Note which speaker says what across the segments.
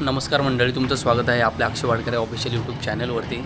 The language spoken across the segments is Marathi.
Speaker 1: नमस्कार मंडळी, तुमचं स्वागत आहे आपल्या अक्षय वाडकर ऑफिशियल यूट्यूब चॅनलवरती.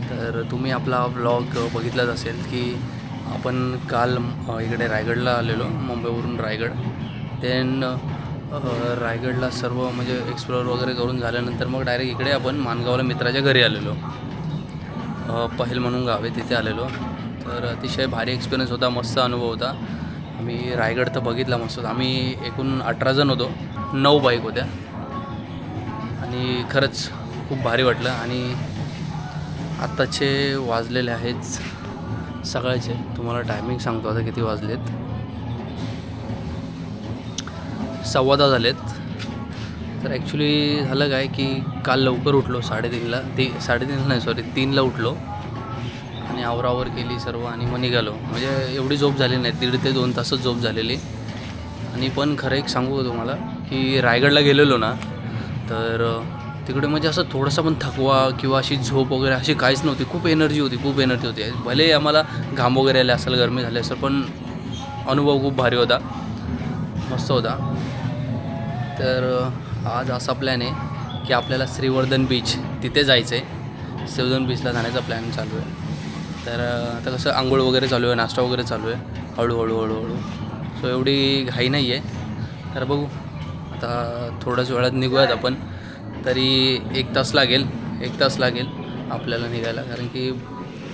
Speaker 1: तर तुम्ही आपला व्लॉग बघितलाच असेल की आपण काल इकडे रायगडला आलेलो, मुंबईवरून रायगड. देन रायगडला सर्व म्हणजे एक्सप्लोअर वगैरे करून झाल्यानंतर मग डायरेक्ट इकडे आपण माणगावला मित्राच्या घरी आलेलो. पहेल म्हणून गाव आहे, तिथे आलेलो. तर अतिशय भारी एक्सपिरियन्स होता, मस्त अनुभव होता. आम्ही रायगड तर बघितला मस्त. आम्ही एकूण 18 जण होतो, 9 बाईक होत्या आणि खरंच खूप भारी वाटलं. आणि आत्ताचे वाजलेले आहेत सकाळचे, तुम्हाला टायमिंग सांगतो आता किती वाजलेत. 10:15 झालेत. तर ॲक्च्युली झालं काय की काल लवकर उठलो 3:30ला, 3ला उठलो आणि आवरावर केली सर्व आणि मग निघालो. म्हणजे एवढी झोप झाली नाही, 1.5 ते 2 तासच झोप झालेली. आणि पण खरं एक सांगू तुम्हाला की रायगडला गेलेलो ना, तर तिकडे म्हणजे असं थोडासा पण थकवा किंवा अशी झोप वगैरे अशी काहीच नव्हती. खूप एनर्जी होती. भले आम्हाला घाम वगैरे आले असेल, गरमी झाली असेल, पण अनुभव खूप भारी होता, मस्त होता. तर आज असा प्लॅन आहे की आपल्याला श्रीवर्धन बीच तिथे जायचं आहे. श्रीवर्धन बीचला जाण्याचा प्लॅन चालू आहे. तर आता कसं आंघोळ वगैरे चालू आहे, नाश्ता वगैरे चालू आहे, हळूहळू. सो एवढी घाई नाही आहे. तर बघू आता थोड्याच वेळात निघूयात आपण. तरी 1 तास लागेल आपल्याला निघायला, कारण की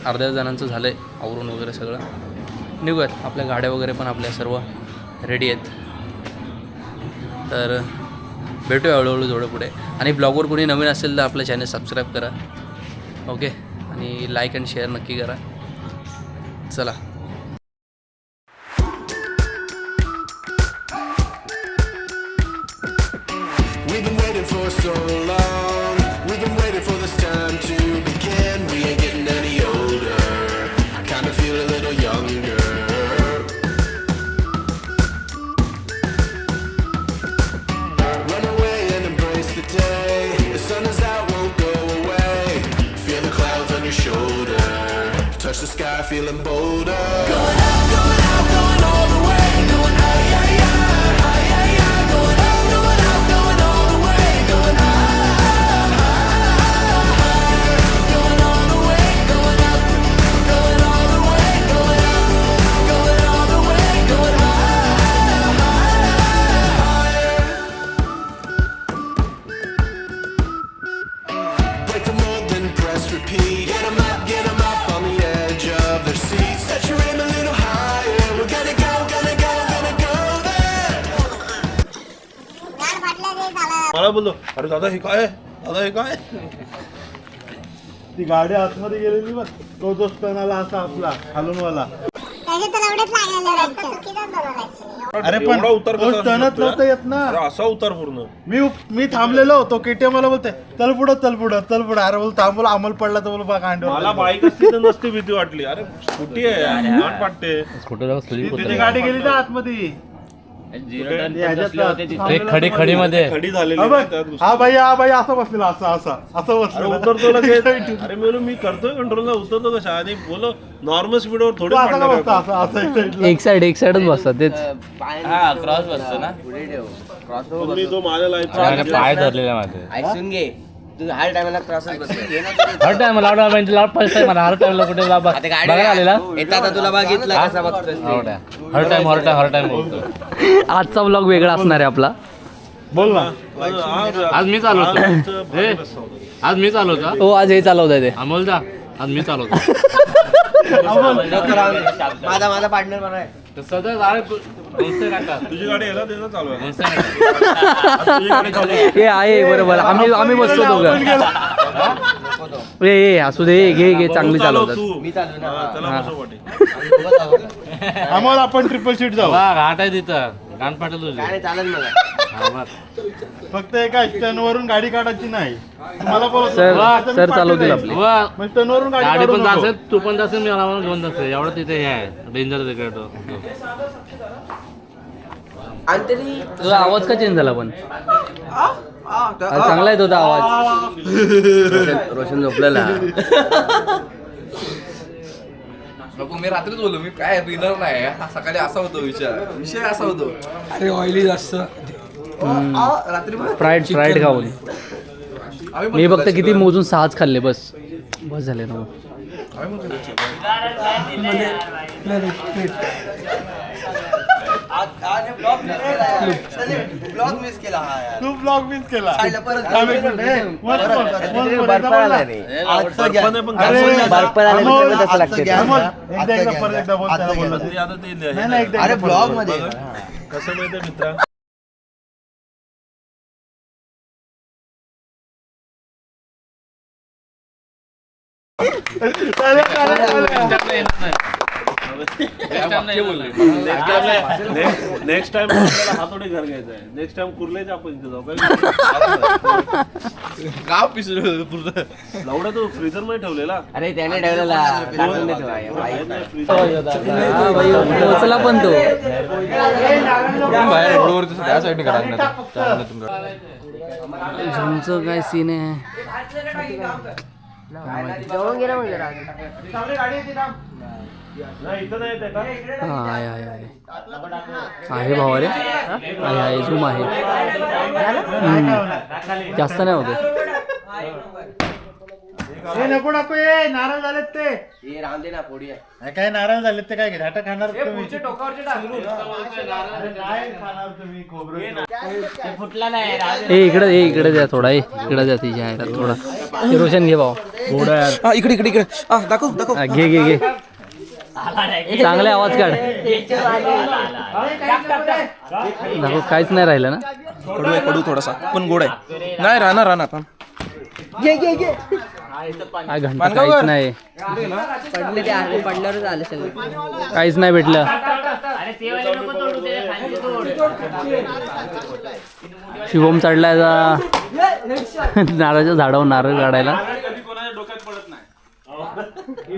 Speaker 1: अर्ध्या जणांचं झालं आहे आवरून वगैरे सगळं. निघूयात. आपल्या गाड्या वगैरे पण आपल्या सर्व रेडी आहेत. तर भेटूया हळूहळू थोडं पुढे. आणि ब्लॉगवर कोणी नवीन असेल तर आपलं चॅनल सबस्क्राईब करा, ओके, आणि लाईक अँड शेअर नक्की करा. चला.
Speaker 2: We've been waiting for so long. We've been waiting for this time to begin. We ain't getting any older. I kinda feel a little younger. Run away and embrace the day. The sun is out, won't go away. Feel the clouds on your shoulder. Touch the sky, feeling bolder. Going out, going all the way. Going high, high, high, high, high, high. Going out, going all the way. Going high, going all the way. Going up, going all the way. Going up, going all the way. Going higher. Break the mold, then press repeat. Get 'em up on the edge of their seats. Set your aim a little higher. We're gonna go there.
Speaker 3: मला बोललो, अरे दादा हे काय, ती गाडी आतमध्ये गेलेली बघ, तो दोस्तानाला असा आपला खालूनवाला. अरे पण
Speaker 4: उतर
Speaker 3: टणत नव्हतं येत ना,
Speaker 4: असा उतार पूर्ण.
Speaker 3: मी थांबलेलो होतो. केटीएम मला बोलते चल पुढं. अरे बोल थांबलो, अंमल पडला तर बोल बा कांडवर.
Speaker 4: मला बाईक असती तर नसती भीती वाटली. अरे स्कूटी आहे, गाठ वाटते.
Speaker 3: तिथे गाडी गेली ना आतमध्ये,
Speaker 1: खडी मध्ये
Speaker 4: खडी झालेली
Speaker 3: हा
Speaker 4: ना
Speaker 3: बघ.
Speaker 4: त्यात घुसून.
Speaker 3: हा भाई असं बसलेला, असं
Speaker 4: अरे
Speaker 3: बसलेला.
Speaker 4: उतरतो लगेच. अरे मी मी करतोय कंट्रोलला, उतरतो कशा. आणि बोलो नॉर्मल स्पीडवर थोडी
Speaker 3: तो असा का
Speaker 4: पडणार
Speaker 3: बसतो,
Speaker 4: आहे.
Speaker 3: असं एक साईडला.
Speaker 1: एक साइडच बसतात तेच.
Speaker 5: क्रॉस बसतो ना,
Speaker 4: पण मी तो माझ्या लाईफचा
Speaker 1: पाय धरलेला माझे.
Speaker 5: ऐकून घे. तू हर टायमाला क्रॉसच बसतो.
Speaker 1: हर टाइम मला हर टाइमला कुठे
Speaker 5: आता गाडी
Speaker 1: आलेला
Speaker 5: येतात तुला बघितलं कसा बघतोस ते.
Speaker 1: हर टाइम आजचा व्लॉग वेगळा असणार आहे आपला.
Speaker 3: बोल ना.
Speaker 1: आज मी चालवतो. हो, आज हे चालवत ते अमोलचा. आज मी चालवतो.
Speaker 5: माझा पार्टनर बरा आहे.
Speaker 4: तुझी गाडी याला देणं चालू आहे.
Speaker 1: हे आहे बरोबर. आम्ही बसतो दोघं. ए असू दे, घे चांगली चालवतात.
Speaker 5: मी चालू ना.
Speaker 4: त्याला बसव वाटे.
Speaker 3: आम्हाला आपण ट्रिपल सीट जाऊ.
Speaker 1: घाट आहे तिथं, गाण पाठवतो तुझे.
Speaker 5: काय नाही चालत मला.
Speaker 3: फक्त एका स्टॅनवरून गाडी काढायची नाही. तुम्हाला बोलतो
Speaker 1: सर चालवतील आपली.
Speaker 3: मग स्टॅनवरून गाडी
Speaker 6: गाडी
Speaker 3: काढू
Speaker 6: पण
Speaker 3: नको.
Speaker 6: जासेल, तू पण जासेल, मी मला घेऊन जाते. एवढं तिथे हे आहे डेंजर तिकडे.
Speaker 5: आणि तरी
Speaker 1: तुझा आवाज का चेंज झाला पण? चांगला येतो होता आवाज. रोशन झोपलेला.
Speaker 7: नको, मी रात्रीच बोललो, मी काय विनर नाही. सकाळी असा होतो विषय असा होतो. अरे ऑइली जास्त रात्री
Speaker 1: फ्राईड खाऊन मी फक्त किती मोजून 6च खाल्ले बस झाले ना.
Speaker 5: ब्लॉग मिस केला हा यार.
Speaker 3: तू ब्लॉग मिस केला.
Speaker 5: परत
Speaker 3: थांब एक मिनिट.
Speaker 5: बर्फाला नाही. आजचं घ्या.
Speaker 4: बर्फाने पण
Speaker 3: अरे,
Speaker 4: घासून घ्या.
Speaker 5: बर्फाला नाही,
Speaker 3: अमोल,
Speaker 5: तसं
Speaker 3: आजचं
Speaker 5: लागते.
Speaker 3: घ्या. अमोल,
Speaker 5: आजचं
Speaker 3: एकदा
Speaker 5: घ्या.
Speaker 3: परत एकदा बोल,
Speaker 5: आजचं
Speaker 3: त्याला
Speaker 5: घ्या.
Speaker 3: बोललो.
Speaker 4: ते आता ते
Speaker 3: नाही, नाही, एकदा
Speaker 5: अरे
Speaker 3: परत
Speaker 5: ब्लॉग
Speaker 3: बोल.
Speaker 5: मध्ये
Speaker 4: कसं माहितीये मित्रा
Speaker 3: चालेल, चालेल, चालेल.
Speaker 4: नेक्स्ट टाइम आपल्याला हातोडी घर घ्यायचं आहे. नेक्स्ट टाइम कुर्लेच आपण इथे जाऊ काय
Speaker 7: गाव पिसलं पूर्ण.
Speaker 4: लावडा तो फ्रीजर मध्ये ठेवलेला.
Speaker 5: अरे त्याने ठेवलेला टाकून देतो बाई.
Speaker 1: हा, बाई, पोचला पण तो.
Speaker 7: बाहेर रोडवरती त्या साईडने काढा.
Speaker 1: झुमचं काय सीन आहे.
Speaker 5: जवळून गेला म्हणजे
Speaker 4: नाही इथं नाही येते का?
Speaker 1: हा आहे भावा रे. आहे झूम आहे. जास्त नाही होते.
Speaker 3: हे नको नको ये नारळ झालेत ते.
Speaker 5: हे राम दे ना पोडी आहे.
Speaker 3: हे काय नारळ झालेत ते काय घाटा खाणार तुम्ही? अरे काय खाणार तुम्ही खोबरं?
Speaker 5: फुटला नाही
Speaker 1: इकडे द्या थोडा. इकडे द्या तिच्या आहे थोडा. हे रोशन घे भाऊ. थोडा
Speaker 7: इकडे इकडे इकडे दाखव
Speaker 1: घे चांगले आवाज काढ. दाखव काहीच नाही राहिलं ना.
Speaker 7: कडू आहे कडू थोडासा पण गोड आहे. नाही राहणार पण
Speaker 1: काय घंटा काहीच नाही.
Speaker 5: पडले ते आले पडल्यावरच आले सगळे.
Speaker 1: काहीच नाही भेटलं. शिवम चढलाय नारळाच्या झाडावर नारळ काढायला.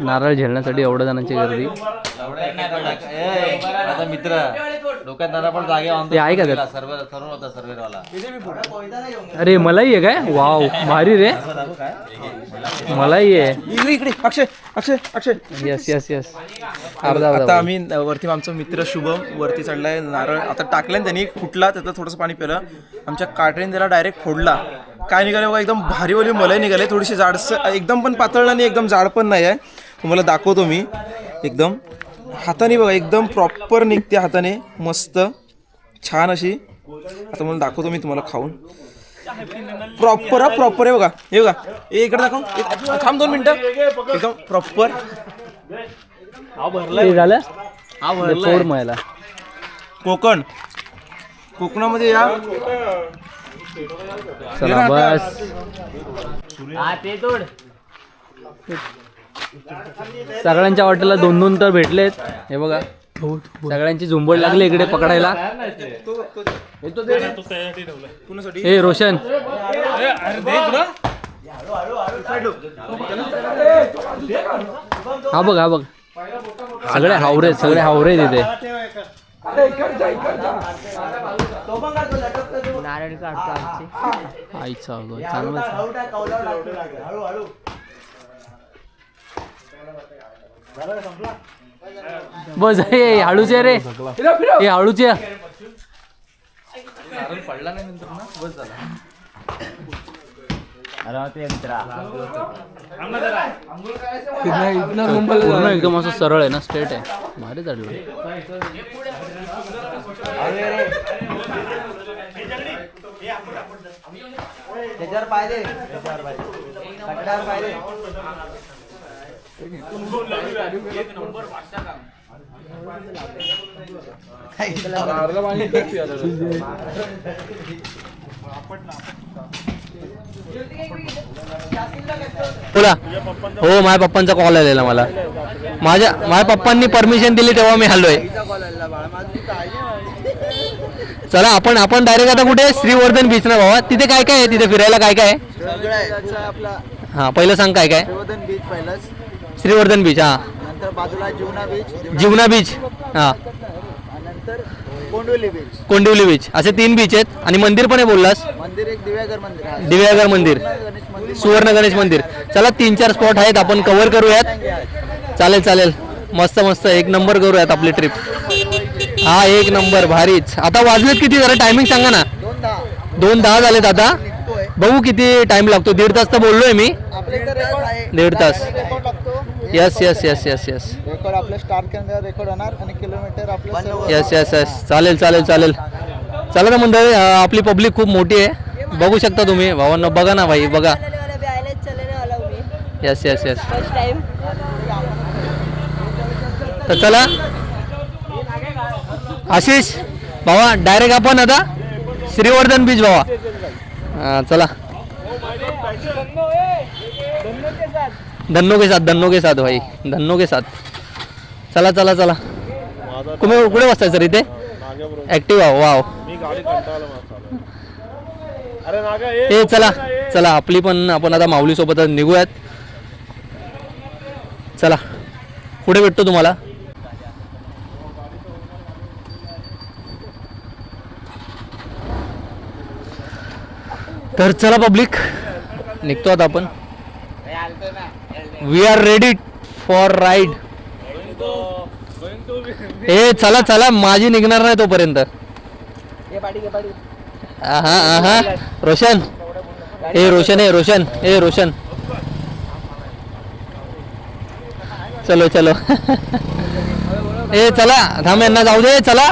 Speaker 1: नारळ झेलण्यासाठी एवढ्या जणांची गर्दी.
Speaker 6: मित्र डोक्यात नारा पण जागे
Speaker 1: ते आहे का त्यात?
Speaker 6: सर्व होता सर्वेवाला.
Speaker 1: अरे मलाही आहे काय. वाव भारी रे. मलाही आहे.
Speaker 7: इकडे इकडे अक्षय अक्षय अक्षय.
Speaker 1: यस
Speaker 7: आता आम्ही वरती आमचा मित्र शुभम वरती चढलाय. नारळ आता टाकल्यान त्यांनी फुटला. त्याचं थोडंसं पाणी पिलं. आमच्या काठीने त्याला डायरेक्ट फोडला. काय निघाले बघा एकदम भारीवाली मलाई निघाले. थोडीशी जाडसर एकदम पण पातळ नाही एकदम जाड पण नाही आहे. तुम्हाला दाखवतो मी. एकदम हाताने बघा एकदम प्रॉपर निघते हाताने मस्त छान अशी. आता मला दाखवतो मी तुम्हाला खाऊन. प्रॉपर आहे बघा. हे बघा हे इकडे दाखव. थांब 2 मिनिटं. एकदम प्रॉपर
Speaker 1: झालं. फोड मला.
Speaker 7: कोकणामध्ये या.
Speaker 1: चला बस. सगळ्यांच्या हॉटेलला 2-2 तर भेटलेत. हे बघा सगळ्यांची झुंबड लागली इकडे पकडायला. हे रोशन हा बघ सगळे हावरे तिथे.
Speaker 5: नारळ काढतो आमचे.
Speaker 1: आईचा चांगलं. बस हे हळूचे रे. हे हळूचे.
Speaker 7: पडला नाही नंतर ना बस झाला.
Speaker 1: पूर्ण एकदम असं सरळ आहे ना. स्ट्रेट आहे. भारी चढलं.
Speaker 5: त्याच्यावर पाहिजे
Speaker 1: बोला. हो माझ्या पप्पांचा कॉल आलेला मला. माझ्या पप्पांनी परमिशन दिली तेव्हा मी आलोय. चला आपण डायरेक्ट आता कुठे श्रीवर्धन बीच ना भावा. तिथे काय काय आहे तिथे फिरायला काय काय आहे. हा पहिलं सांग काय काय.
Speaker 5: बीच पहिलंच.
Speaker 1: श्रीवर्धन बीच. हा
Speaker 5: नंतर बाजूला
Speaker 1: जीवना बीच. हा
Speaker 5: नंतर
Speaker 1: कोंडिवली बीच असे 3 बीच आहेत. आणि मंदिर पण आहे बोललास.
Speaker 5: मंदिर एक
Speaker 1: दिव्यागर मंदिर सुवर्ण गणेश मंदिर. चला 3-4 स्पॉट आहेत आपण कव्हर करूयात. चालेल मस्त एक नंबर करूयात आपली ट्रिप. हा एक नंबर भारीच. आता वाजलेत किती जरा टायमिंग सांगा ना. 2:10 झालेत आता. बघू किती टाइम लागतो. 1.5 तास तर बोललोय मी.
Speaker 5: आपल्या इथं रेकॉर्ड आहे.
Speaker 1: 1.5 तास.
Speaker 5: रेकॉर्ड लागतो.
Speaker 1: Yes yes yes yes yes
Speaker 5: record आपलं स्टार केंद्र रेकॉर्ड होणार आणि किलोमीटर आपलं सर्व
Speaker 1: यस यस यस चालेल चालेल चालेल. चला ना मंडळी, आपली पब्लिक खूप मोठी आहे, बघू शकता तुम्ही. भावांनो बघा ना भाई, बघा. Yes yes yes. तर चला आशिष भावा, डायरेक्ट आपण आता श्रीवर्धन बीच भावा. चला धन्नो के साथ भाई, धन्नो के साथ. चला चला चला. कुठे बसताय सर इथे? ऍक्टिव्ह आहो. वाव.
Speaker 4: मी गाडी कंटाळलो माझा. अरे नागा
Speaker 1: ए चला चला, आपली पण आपण आता माऊली सोबतच निघूयात. चला पुढे भेटतो तुम्हाला. तर चला पब्लिक, निघतो आता आपण. We are ready for ride. ए चला चला, माझी निघणार नाही तोपर्यंत. हा हा रोशन, ए रोशन, ए रोशन, ए रोशन. चलो चलो. ए चला थांब, यांना जाऊ दे. चला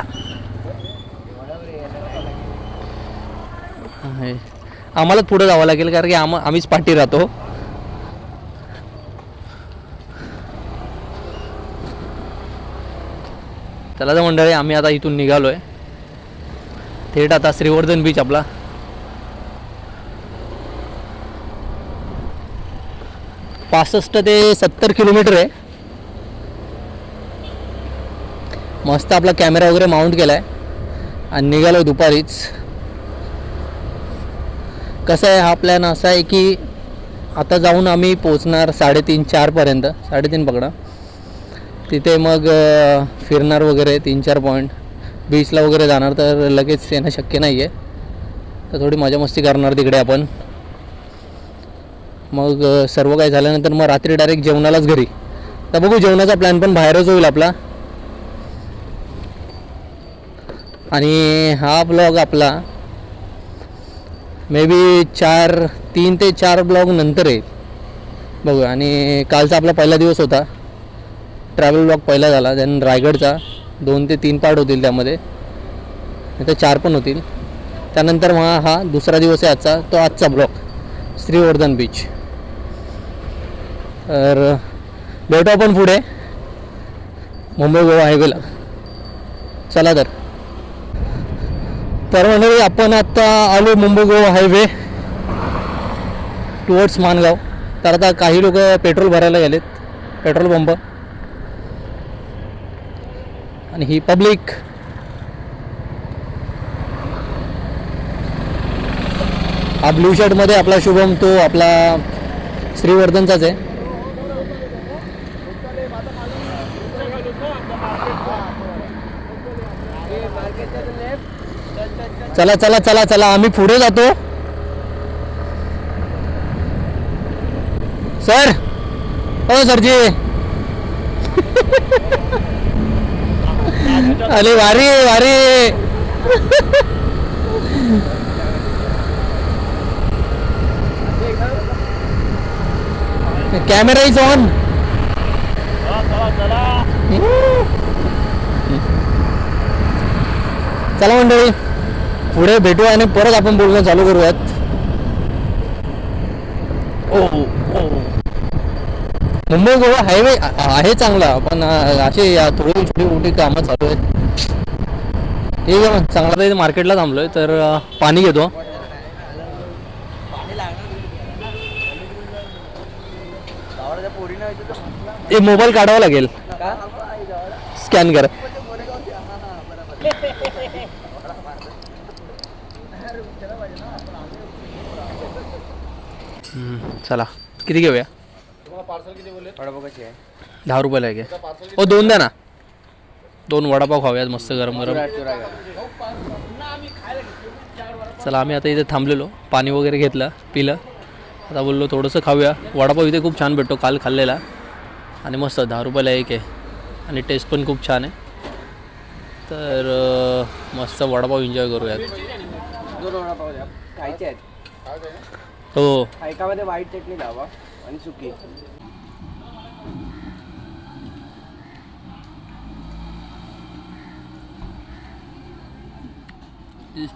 Speaker 1: आम्हालाच पुढे जावं लागेल, कारण की आम्हीच पाठी राहतो. चला तर मंडळी, आम्ही आता इथून निघालोय थेट आता श्रीवर्धन बीच आपला. पासष्ट ते 70 किलोमीटर आहे. मस्त आपला कॅमेरा वगैरे माउंट केलाय आणि निघालो दुपारीच. कसं आहे, हा प्लॅन असा आहे की आता जाऊन आम्ही पोचणार 3:30-4 पर्यंत. 3:30 पकडा. तिथे मग फिरणार वगैरे 3-4 पॉईंट, बीचला वगैरे जाणार. तर लगेच येणं शक्य नाही आहे, तर थोडी मजा मस्ती करणार तिकडे आपण. मग सर्व काही झाल्यानंतर मग रात्री डायरेक्ट जेवणालाच घरी. तर बघू, जेवणाचा प्लॅन पण बाहेरच होईल आपला. आणि हा ब्लॉग आपला मे बी 3 ते 4 ब्लॉग नंतर येईल बघू. आणि कालचा आपला पहिला दिवस होता, ट्रॅव्हल ब्लॉग पहिला झाला. देन रायगडचा 2 ते 3 पार्ट होतील त्यामध्ये, नाही तर 4 पण होतील. त्यानंतर मग हा दुसरा दिवस आहे आजचा, तो आजचा ब्लॉग श्रीवर्धन बीच. तर भेटू आपण पुढे मुंबई गोवा हायवेला. चला तर मंडळी, आपण आता आलो मुंबई गोवा हायवे टुवर्ड्स माणगाव. तर आता काही लोक पेट्रोल भरायला गेलेत, पेट्रोल पंप. आणि ही पब्लिक. हा ब्लू शर्टमध्ये आपला शुभम, तो आपला श्रीवर्धनचाच आहे. चला चला चला चला, आम्ही पुढे जातो. सर, ओ सरजी. अरे वारी वारी. Camera is on. चला मंडळी, पुढे भेटू आणि परत आपण बोलणं चालू करूयात. मुंबई गोवा हायवे आहे चांगला, पण असे थोडी छोटी मोठी कामं चालू आहेत. ठीक आहे, मग चांगला तर मार्केटला थांबलोय, तर पाणी घेतो. एक मोबाईल काढावा लागेल, स्कॅन कर. चला, किती घेऊया? 10 रुपयाला आहे का? हो 2 द्या ना. 2 वडापाव खाऊयात मस्त गरम गरम. चला, आम्ही आता इथे थांबलेलो, पाणी वगैरे घेतलं, पिलं. आता बोललो थोडंसं खाऊया. वडापाव इथे खूप छान भेटतो, काल खाल्लेला. आणि मस्त 10 रुपयाला एक आहे, आणि टेस्ट पण खूप छान आहे. तर मस्त वडापाव एन्जॉय करूयात. हो
Speaker 7: एकामध्ये व्हाईट चटणी लावा आणि सुकी.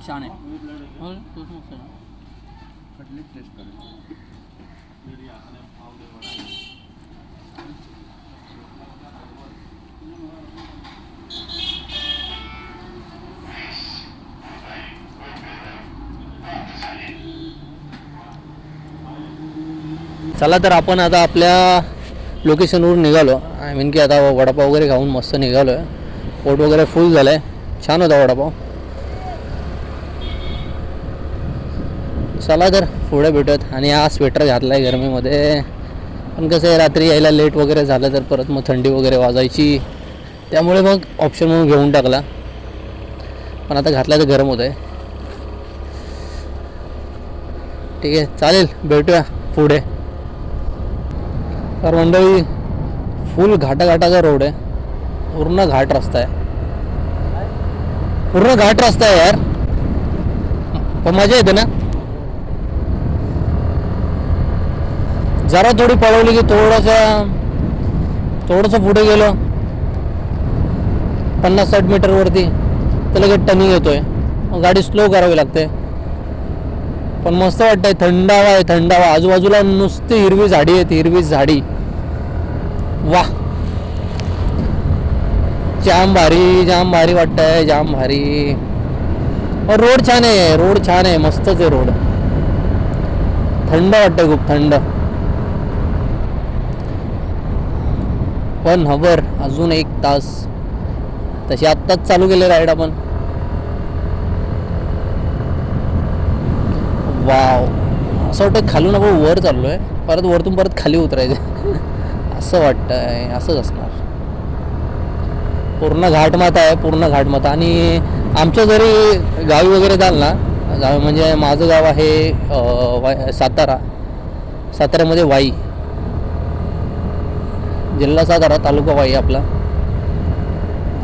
Speaker 1: छान आहे. चला तर आपण आता आपल्या लोकेशनवरून निघालो. आय मीन की आता वडापाव वगैरे खाऊन मस्त निघालो आहे. पोट वगैरे फुल झालं आहे. छान होता वडापाव. चला तर पुढे भेटत. आणि हा स्वेटर घातला आहे गरमीमध्ये, पण कसं आहे रात्री यायला लेट वगैरे झालं तर परत मग थंडी वगैरे वाजायची, त्यामुळे मग ऑप्शन म्हणून घेऊन टाकला. पण आता घातला तर गरम होत आहे. ठीक आहे चालेल, भेटूया पुढे. तर मंडळी फुल घाटाघाटाचा रोड आहे. पूर्ण घाट रस्ता आहे. पूर्ण घाट रस्ता आहे यार, पण मजा येते ना. जरा थोडी पळवली की थोडंसं पुढे गेलो 50-60 मीटरवरती तर लगेच टर्निंग येतोय. मग गाडी स्लो करावी लागते. पण मस्त वाटतंय. थंडावा आहे, थंडावा. आजूबाजूला नुसती हिरवी झाडी आहेत, हिरवी झाडी. वाह, जाम भारी वाटतंय, जाम भारी. और रोड छान आहे, रोड छान आहे, मस्तच आहे रोड. थंड वाटतंय, खूप थंड. 1 hour, अजून 1 तास. तशी आत्ताच चालू केले राईड आपण. वाव, असं वाटतं खालून आपण वर चाललो आहे, परत वरतून परत खाली उतरायचं असं वाटतंय. असंच असणार. पूर्ण घाटमाथा आहे, पूर्ण घाटमाथा. आणि आमच्या जरी गावी वगैरे जाल ना, गाव म्हणजे माझं गाव आहे साताऱ्यामध्ये वाई, जिल्हा सातारा, तालुका वाई आपला.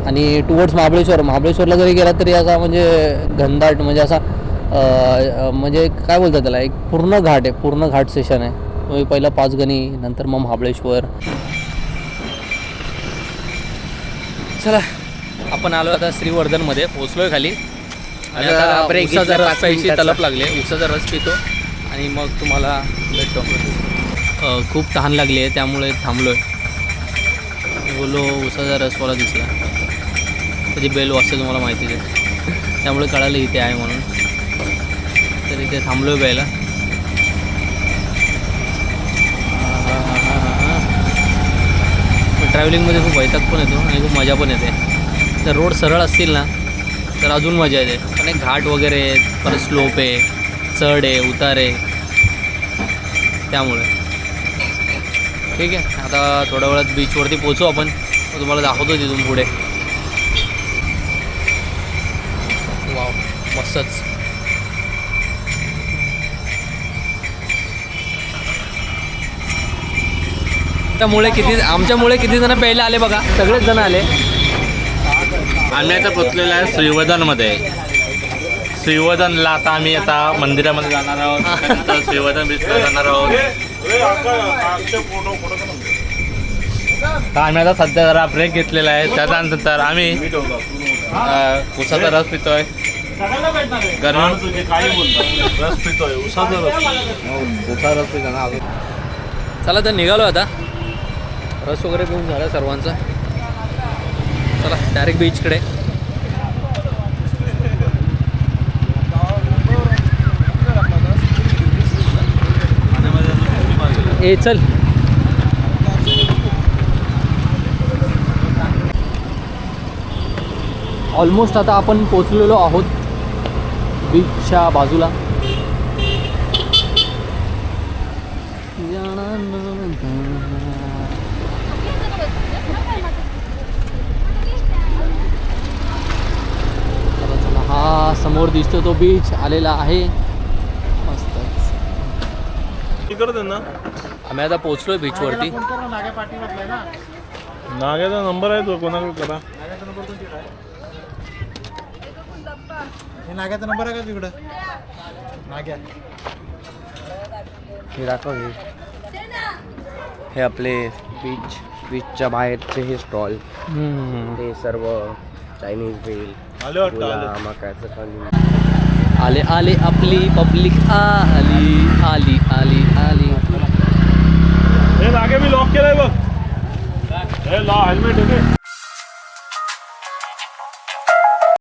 Speaker 1: आणि टुवर्ड्स महाबळेश्वरला जरी गेला तरी असा म्हणजे घनदाट, म्हणजे असा म्हणजे काय बोलतात त्याला, एक पूर्ण घाट आहे, पूर्ण घाट सेशन आहे. तुम्ही पहिला पाचगणी, नंतर मग महाबळेश्वर. चला आपण आलो आता श्रीवर्धनमध्ये, पोचलोय खाली. आणि आता उसाचा रस प्यायची तलप लागली आहे. उसाचा रस पितो आणि मग तुम्हाला भेटतो. खूप तहान लागली आहे त्यामुळे थांबलो आहे. बोलो उसाचा रसवाला दिसला, कधी बेल वाजते तुम्हाला माहितीच आहे, त्यामुळे कळालं इथे आहे म्हणून. तर इथे थांबलो आहे प्यायला. ट्रॅव्हलिंगमध्ये खूप वैताग पण येतो आणि खूप मजा पण येते. तर रोड सरळ असतील ना तर अजून मजा येते. पण एक घाट वगैरे, परत स्लोप आहे, चढ आहे, उतार आहे, त्यामुळे. ठीक आहे, आता थोड्या वेळात बीचवरती पोचू आपण. तुम्हाला दाखवतो तिथून पुढे. वाव, मस्तच. आमच्यामुळे किती जण प्यायला आले बघा, सगळेच जण आले.
Speaker 6: आम्ही आता पोचलेलो आहे श्रीवर्धनमध्ये. श्रीवर्धनला आम्ही आता मंदिरामध्ये जाणार आहोत, त्यानंतर श्रीवर्धन बीचला जाणार आहोत. तर आम्ही आता सध्या जरा ब्रेक घेतलेला आहे. त्याच्यानंतर आम्ही उसाचा रस पितोय. गरमी
Speaker 4: रस पितोय, उसाचा रस.
Speaker 1: चला तर निघालो आता. रस वगैरे पिऊन झाला सर्वांचा. चला डायरेक्ट बीचकडे. ए चल. ऑलमोस्ट आता आपण पोचलेलो आहोत बीचच्या बाजूला. हा समोर दिसतो तो बीच आलेला आहे. मस्तच. आम्ही आता पोचलोय बीचवरती.
Speaker 4: नाग्याचा नंबर आहे तो, कोणाकडे करा.
Speaker 3: नाग्याचा नंबर आहे का तिकडं? नाग्या
Speaker 8: हे दाखव हे आपले बीचच्या बाहेरचे हे स्टॉल हे सर्व चायनीज भेल मकाचं खाली
Speaker 1: आले आले आपली पब्लिक आली आली आली आली.
Speaker 4: हे मागे मी लॉक केलंय बघ. हे हेल्मेट होते.